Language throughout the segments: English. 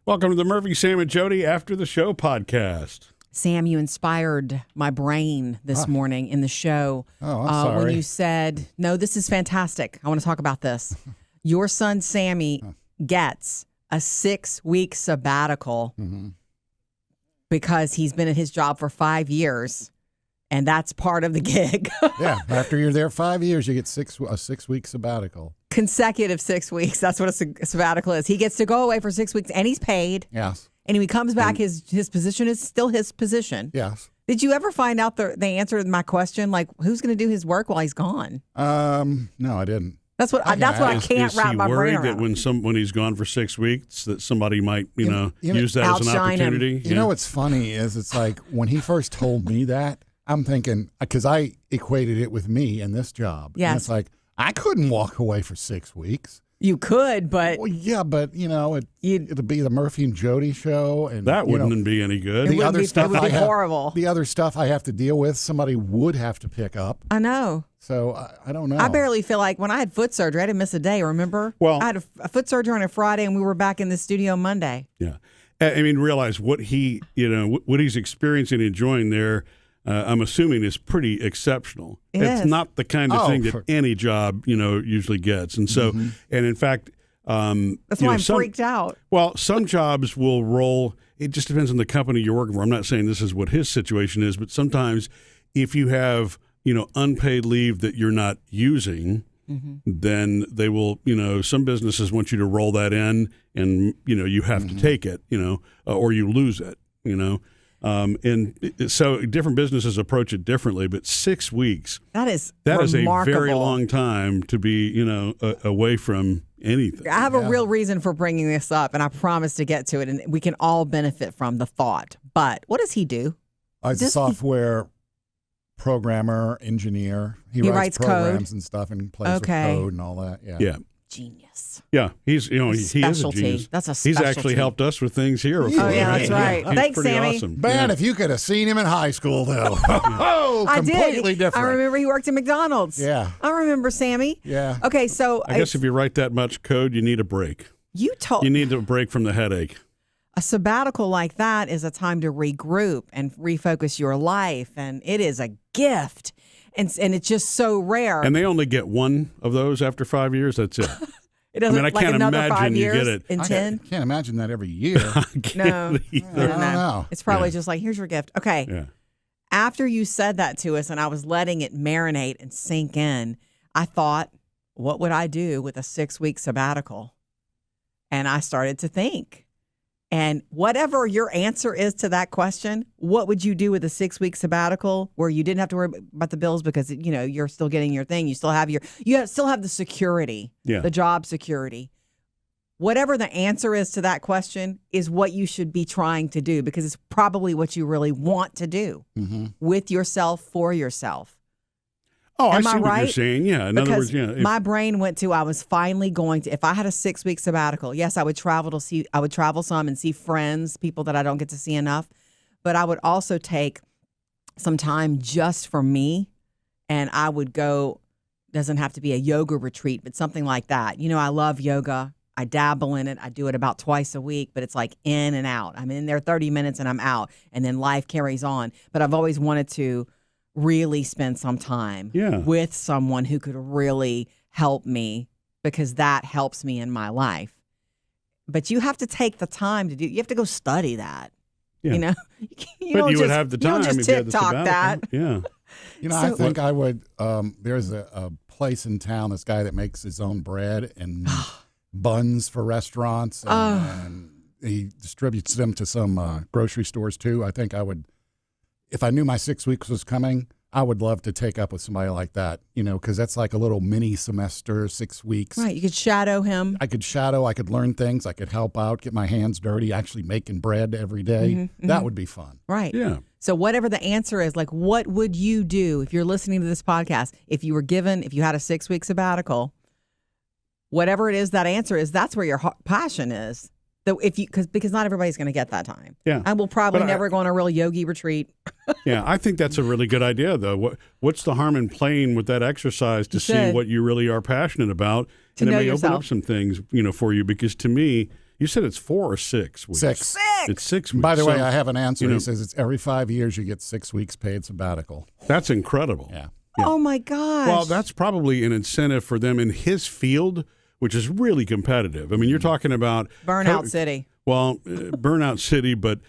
Welcome to the Murphy, Sam, and Jodi After the Show podcast. Sam, you inspired my brain this morning in the show. Oh, I'm sorry. When you said, no, this is fantastic. I want to talk about this. Your son, Sammy, gets a 6-week sabbatical because he's been at his job for 5 years, and that's part of the gig. Yeah, after you're there 5 years, you get a 6-week sabbatical. Consecutive 6 weeks. That's what a sabbatical is. He gets to go away for 6 weeks, and he's paid. Yes. And when he comes back, his position is still his position. Yes. Did you ever find out the answer to my question? Like, who's going to do his work while he's gone? No, I didn't. That's what I can't wrap my brain around. Is he worried that when he's gone for 6 weeks that somebody might, use that as an opportunity? You know what's funny is it's like when he first told me that, I'm thinking, because I equated it with me in this job. Yes. And it's like, I couldn't walk away for 6 weeks. You could, but... Well, yeah, but, it'd be the Murphy and Jodi show. And that wouldn't be any good. It would be horrible. The other stuff I have to deal with, somebody would have to pick up. I know. So I don't know. I barely feel like when I had foot surgery, I didn't miss a day, remember? Well, I had a foot surgery on a Friday, and we were back in the studio Monday. Yeah. I mean, realize what what he's experiencing and enjoying there, I'm assuming is pretty exceptional. It's not the kind of thing that any job, usually gets. And so, and in fact, that's why I'm freaked out. Well, some jobs will roll. It just depends on the company you're working for. I'm not saying this is what his situation is, but sometimes if you have, unpaid leave that you're not using, then they will, some businesses want you to roll that in and, you have to take it, or you lose it, and so different businesses approach it differently, but 6 weeks. That is remarkable. A very long time to be, away from anything. I have a real reason for bringing this up, and I promise to get to it, and we can all benefit from the thought. But what does he do? He's a software programmer, engineer. He writes programs and stuff and plays with code and all that. Yeah. Genius. Yeah, he is a genius. That's a specialty. He's actually helped us with things here before. Oh, yeah, that's right. He's Thanks, pretty Sammy. Awesome. Man, if you could have seen him in high school, though. I completely did. different. I remember he worked at McDonald's. Yeah. I remember Sammy. Yeah. Okay, so I guess if you write that much code, you need a break. You need a break from the headache. A sabbatical like that is a time to regroup and refocus your life, and it is a gift. And it's just so rare. And they only get one of those after 5 years. That's it. It doesn't, I can't imagine you get it in 10. I can't imagine that every year. No. I don't know. It's probably just like, here's your gift. Okay. Yeah. After you said that to us and I was letting it marinate and sink in, I thought, what would I do with a 6-week sabbatical? And I started to think. And whatever your answer is to that question, what would you do with a 6-week sabbatical where you didn't have to worry about the bills because, you're still getting your thing. You still have still have the security, the job security. Whatever the answer is to that question is what you should be trying to do because it's probably what you really want to do with yourself, for yourself. Oh, Am I see I what right? you're saying. Yeah. In other words, my brain went to, I was finally going to, if I had a 6-week sabbatical, yes, I would travel some and see friends, people that I don't get to see enough. But I would also take some time just for me. And I would go, doesn't have to be a yoga retreat, but something like that. I love yoga. I dabble in it. I do it about twice a week, but it's like in and out. I'm in there 30 minutes and I'm out. And then life carries on. But I've always wanted to really spend some time with someone who could really help me because that helps me in my life. But you have to take the time to you have to go study that. Yeah. You would have the time you don't just if you had the TikTok sabbatical. that. Yeah. I think I would, there's a place in town, this guy that makes his own bread and buns for restaurants and he distributes them to some grocery stores too. I think I would, if I knew my 6 weeks was coming, I would love to take up with somebody like that, because that's like a little mini semester, 6 weeks. Right. You could shadow him. I could learn things. I could help out, get my hands dirty, actually making bread every day. That would be fun. Right. Yeah. So whatever the answer is, like, what would you do if you're listening to this podcast? If you had a 6-week sabbatical, whatever it is that answer is, that's where your passion is. So because not everybody's going to get that time. Yeah. I will probably never go on a real yogi retreat. Yeah, I think that's a really good idea, though. What's the harm in playing with that exercise to see what you really are passionate about? And it may open up some things, for you. Because to me, You said it's 4 or 6 weeks. 6. It's 6 weeks. By the way, So, I have an answer. you know- He says it's every 5 years you get 6 weeks paid sabbatical. That's incredible. Yeah. Yeah. Oh my gosh. Well, that's probably an incentive for them in his field, which is really competitive. I mean, you're talking about Burnout City. Well, burnout city, but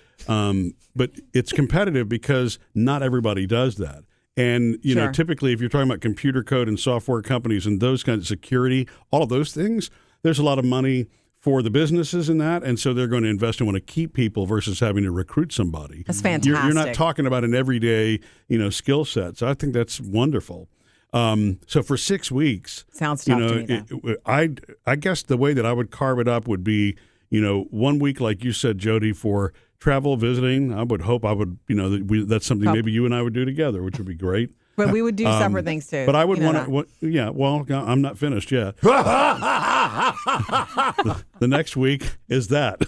it's competitive because not everybody does that. And you know, Sure. typically, if you're talking about computer code and software companies and those kinds of security, all of those things, there's a lot of money for the businesses in that, and so they're going to invest and want to keep people versus having to recruit somebody. That's fantastic. You're not talking about an everyday, skill set. So I think that's wonderful. So for 6 weeks, Sounds tough to me, though. I guess the way that I would carve it up would be, 1 week, like you said, Jodi, for travel, visiting. I would hope that's something maybe you and I would do together, which would be great. But we would do separate things too. But I would You know want that. to. Yeah. Well, I'm not finished yet. The next week is that.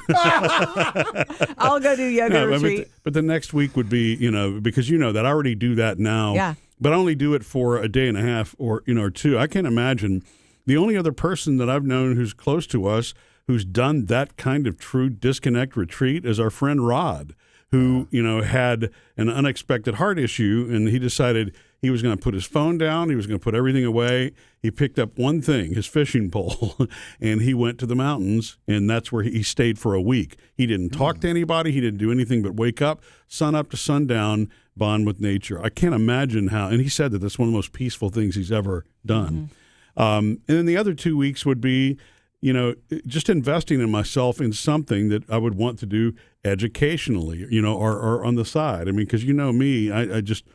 I'll go do yoga No, retreat. but the next week would be, because that I already do that now. Yeah. But I only do it for a day and a half or 2. I can't imagine. The only other person that I've known who's close to us who's done that kind of true disconnect retreat is our friend Rod, who, had an unexpected heart issue, and he decided he was going to put his phone down. He was going to put everything away. He picked up one thing, his fishing pole, and he went to the mountains, and that's where he stayed for a week. He didn't talk to anybody. He didn't do anything but wake up, sun up to sundown, bond with nature. I can't imagine how, and he said that that's one of the most peaceful things he's ever done. And then the other 2 weeks would be, just investing in myself in something that I would want to do educationally, or on the side. I mean, because me, I just,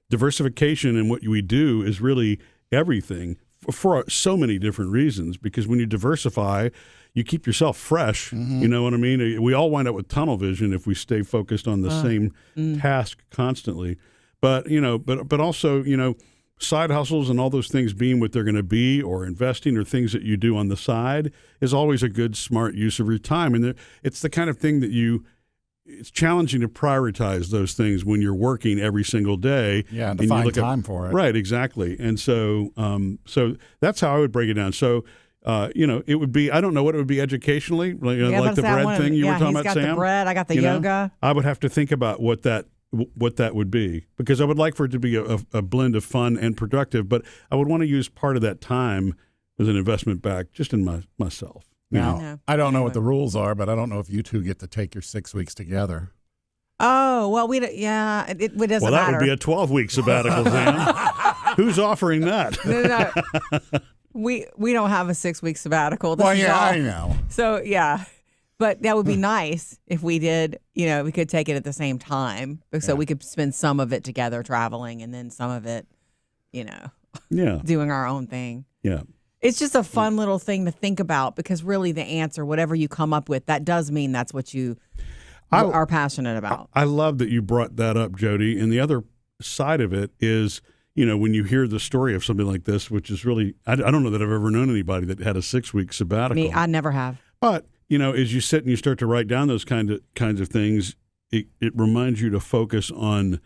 diversification in what we do is really everything for so many different reasons, because when you diversify, you keep yourself fresh. You know what I mean? We all wind up with tunnel vision if we stay focused on the same task constantly. But, but also, side hustles and all those things being what they're going to be, or investing or things that you do on the side is always a good, smart use of your time. And it's the kind of thing that it's challenging to prioritize those things when you're working every single day. Yeah, and you find look at- time for it. Right, exactly. And so that's how I would break it down. So, it would be, I don't know what it would be educationally, like the bread thing you were talking about, He's got Sam. the bread. I got the yoga. I would have to think about what that would be, because I would like for it to be a blend of fun and productive, but I would want to use part of that time as an investment back just in myself. Now, Yeah. I don't know what the rules are, but I don't know if you two get to take your 6 weeks together. Oh, well, it doesn't Well, that matter. would be a 12-week sabbatical, Sam. Who's offering that? No. We don't have a 6 week sabbatical. This Well, is yeah, all- I know. So, yeah. But that would be nice if we did, we could take it at the same time. So we could spend some of it together traveling and then some of it, Yeah, doing our own thing. yeah. It's just a fun little thing to think about, because really the answer, whatever you come up with, that does mean that's what you are passionate about. I love that you brought that up, Jodi. And the other side of it is, when you hear the story of something like this, which is really, I don't know that I've ever known anybody that had a 6 week sabbatical. I never have. But, as you sit and you start to write down those kinds of things, it reminds you to focus on,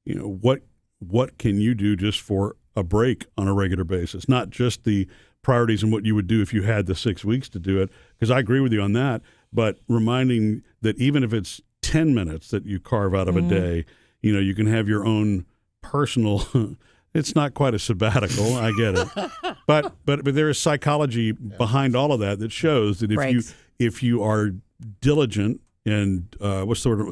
what can you do just for a break on a regular basis, not just the priorities and what you would do if you had the 6 weeks to do it, because I agree with you on that, but reminding that even if it's 10 minutes that you carve out of a day, you can have your own personal it's not quite a sabbatical, I get it. But there is psychology behind all of that shows that if you are diligent and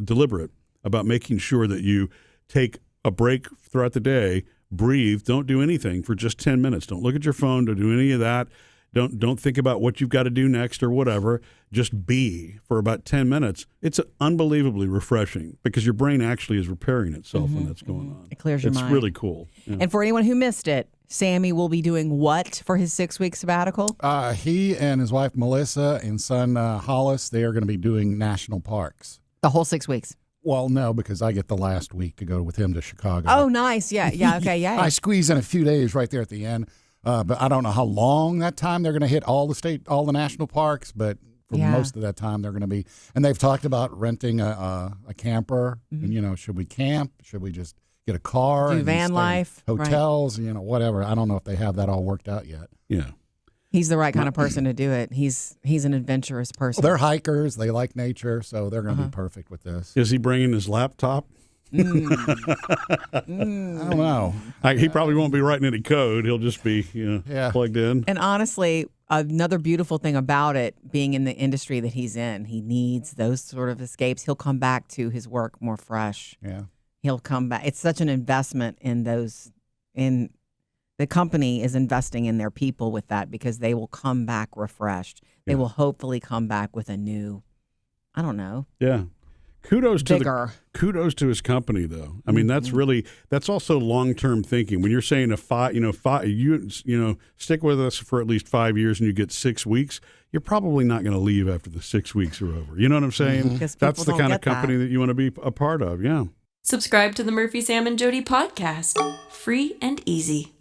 deliberate about making sure that you take a break throughout the day, breathe, don't do anything for just 10 minutes. Don't look at your phone, don't do any of that. Don't think about what you've got to do next or whatever. Just be for about 10 minutes. It's unbelievably refreshing because your brain actually is repairing itself when that's going on. It clears your mind. It's really cool. Yeah. And for anyone who missed it, Sammy will be doing what for his 6 week sabbatical? He and his wife Melissa and son Hollis, they are going to be doing national parks. The whole 6 weeks. Well, no, because I get the last week to go with him to Chicago. Oh, nice. Yeah. Okay. Yeah. I squeeze in a few days right there at the end. But I don't know how long that time they're going to hit all the national parks. But for most of that time, they're going to be. And they've talked about renting a camper. And, should we camp? Should we just get a car? Do and van stay in life. hotels, whatever. I don't know if they have that all worked out yet. Yeah. He's the right kind of person to do it. He's an adventurous person. Well, they're hikers. They like nature, so they're going to be perfect with this. Is he bringing his laptop? I don't know. He probably won't be writing any code. He'll just be, plugged in. And honestly, another beautiful thing about it, being in the industry that he's in, he needs those sort of escapes. He'll come back to his work more fresh. Yeah. He'll come back. It's such an investment in those. In the company is investing in their people with that because they will come back refreshed. They will hopefully come back with a new, I don't know. Yeah. Kudos bigger. Kudos to his company, though. I mean, that's also long-term thinking. When you're saying stick with us for at least 5 years and you get 6 weeks, you're probably not going to leave after the 6 weeks are over. You know what I'm saying? That's the kind of company that you want to be a part of. Yeah. Subscribe to the Murphy, Sam, and Jodi podcast. Free and easy.